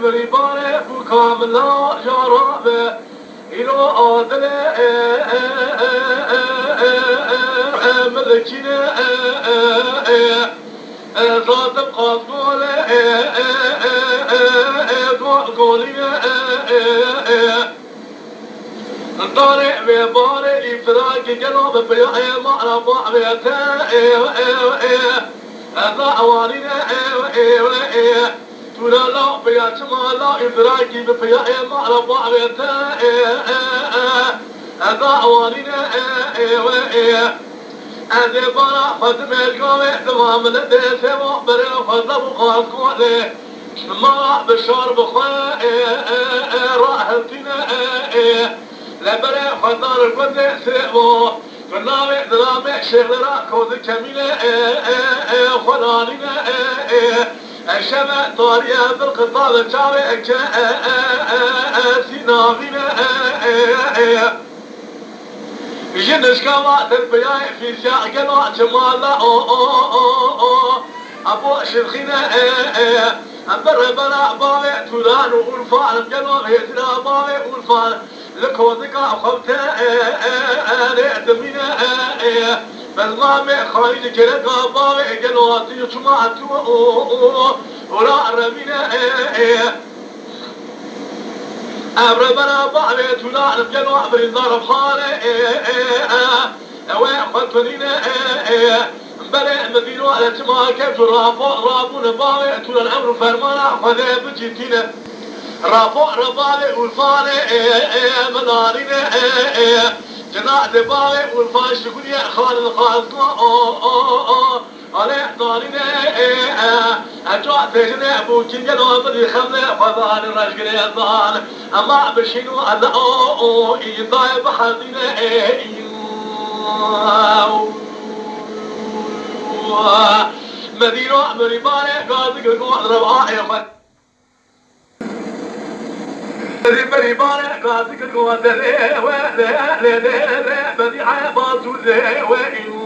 مريبانه بكاملا جرابه إلو عادل ملكنا ذات قاطول قولنا طارق بباري إفراق قلوب بيحيى معرفة بيتا أضعواننا تولا لا بياتما لا إفراقي بيحيى معرفة بيتا أضعواننا أذبنا فتمة القوي تمام لديس مقبر فضل قاسقوله ما بشار بخوا راحتنا لبرا فضل القدس سيبو فنامي درامي شيخ راكوز كمينة خلانينا الشمع طارية بالقطار الجاوي سينامينا جنش كما تربياي في سياق قناع جمال أبو شرخينا أمبر بنا باوي تولان والفان قناع هيتنا باوي والفان لكوذك أخبتا لأدمينا بالمامي خايد كرقا باوي قناع تيجمع ولا رمينا أبربنا بعد تولان بجنوع بريدار بخالي أوين خلطنينا بلا مدينو على تما كيف رابون باوي تولان أمر فرمانا خذي بجيتينا رابو ربالي والفالي منارينا جناع دبالي والفاش تقول يا خالد خالد على دارنا أجوا تجنا بوجين جلوا بدي خمسة فضان الرجل يضان أما بشينو على إيضاء بحدنا مدينة مريبانة قاعد يقول ربع يوم مريبانة قاعد يقول ذي وذي بدي عباد ذي وإن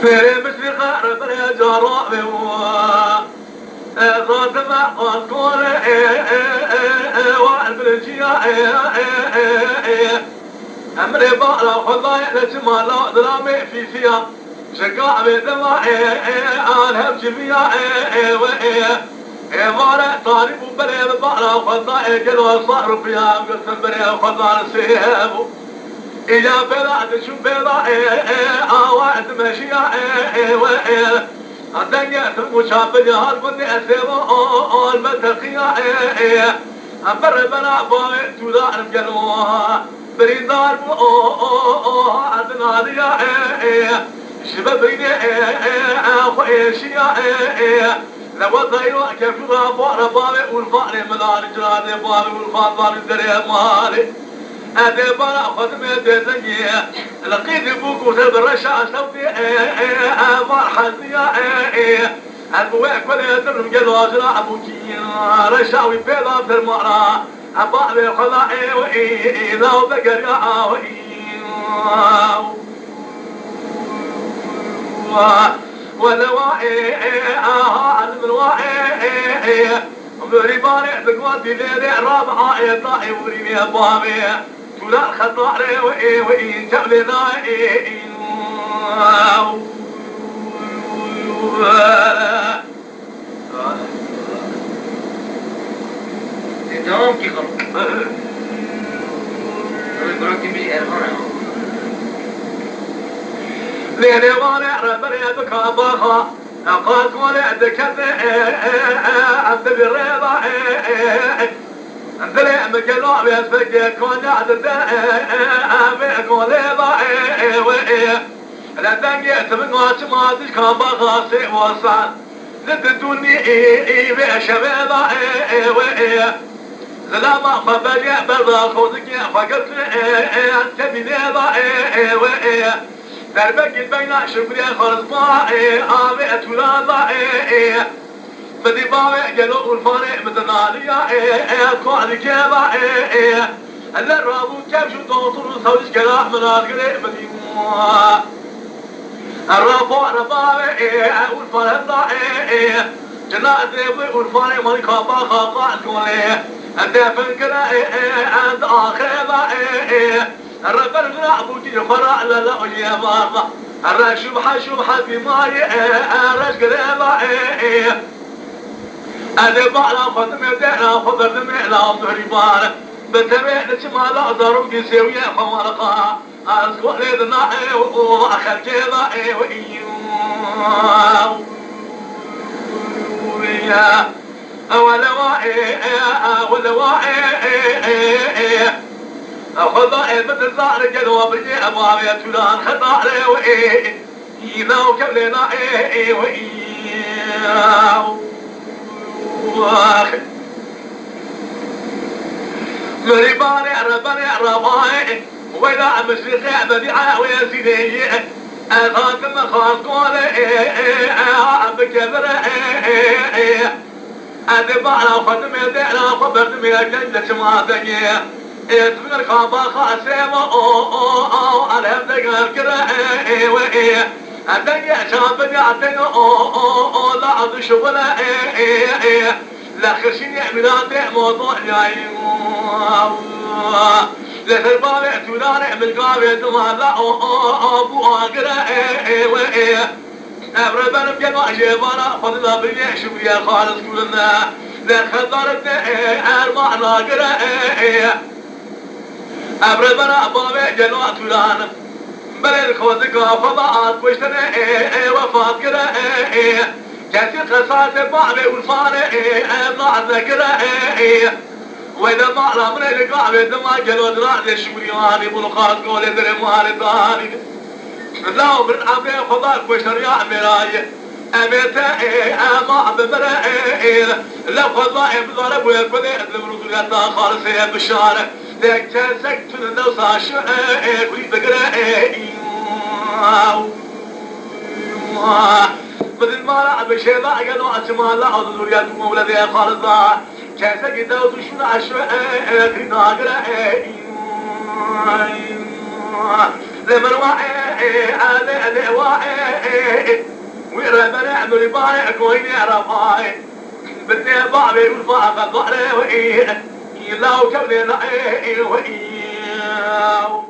فيري مثل خارب يا جرابي ذات ما قول والبلجيا أمري بالا خضاي لجمالا درامي في فيها شقاع بدماء أنهم جميع مالا طالب بلي بالا خضاي قلوا صار بيام قسم بلي خضاي سيهبو إذا بلاد شو بلا وعد مشيا الدنيا المشابه جهال بني أسيبا المتقيا أمبر بنا باوي تودار بجلوها بريدار عدنا ديا شبابيني خويشيا لو ضيوا كيف رابوا باوي والفاري مدار جراد باوي والفار الدري مالي أدبنا خدمة دزنية لقيت بوك وسب الرشا صوتي مرحزية البوع كل يدرم جلوا زرع بوكي رشا وبيضا في المرا أبا خلاء وإذا وبقر ولواء علم الواء مريباني بقواتي ليلي رابعة يطاعي وريني بابي تولا خطاري وإن جبلنا تمام كي خلق براكي بي ارهانا ليلي وانا ربني بكاباها قاد ولا ذكرت عبد الرضا عندنا مجلو بيسبق كون عدد بيقول ضاع لا دنيا تبغى ما تكون بغاسي وصل لتدوني بشباب زلما فبجع برا خذك فقلت انت بنضا دربك بين شبري خلص باعي آمي أتولا بدي باوي جلو الفاني مدناليا كوالي كيبا اللي رابو كيف شو دوطر سويش كلاح من القريب بدي الرفوع رفاعي والفرد ضاعي جنات والفرد ملكا باخا قاعد كولي الدفن كراي عند آخر ضاعي الرفر غراب وجي فرع لا يا بابا الرشبحة شبحة في ماي الرش قريباي أنا بعلا خدمي دعنا خبر دمعنا وظهري بارا بنتبه نسمع لأزارو قسيوية فوالقا أسكو ليدنا وأخل جيضا ويا ولواعي خضاء مثل زعر جلوة برجي أبواب يا تولان خضاء لي يناو كبلنا مريباني رباني رباي وإذا مشرقي بديعة ويا سيدي أخاك مخاص قولي بكبر أدب على خدمي دعنا خبرتمي جنجة ماتني يتفكر خابا خاسيما أنا بدك كره أدني شاب يعطيني لا عاد شغله لا خشين يعملان موضوع جاي لا تربى تولان من قابل لا أبو أقرأ أبربنا بجمع جبانا فضلا بني شوية خالص كلنا لا خضرتنا أربعنا قرأ أبربنا بابي جنوة تولان بلد خوزك فضاءات وشتنا وفات كرا كثير خسارة بعبي والفانة أبناء ذكرا وإذا ما على من القعبة دما جلو دراد الشمرياني بلقات قول درم والداني لا من عبي خضاء وشتريا مراية أميتا أما بمرأة لا خضاء بضرب ويكبدي أدلم رسولة خالصة بشارة لك تنسكت النوص عشاء كلي بقرأ بدل ما لعب شيء ضاع قالوا أتما لا أظل يا مولدي خالصة كاسك دوت شون عشاء كلي ناقرأ لمن واعي أنا واعي ويرى نعمل بايع كوين يعرفاي بدي بعبي والفاقة ظهري وإيه لو كوني نعيه وإيه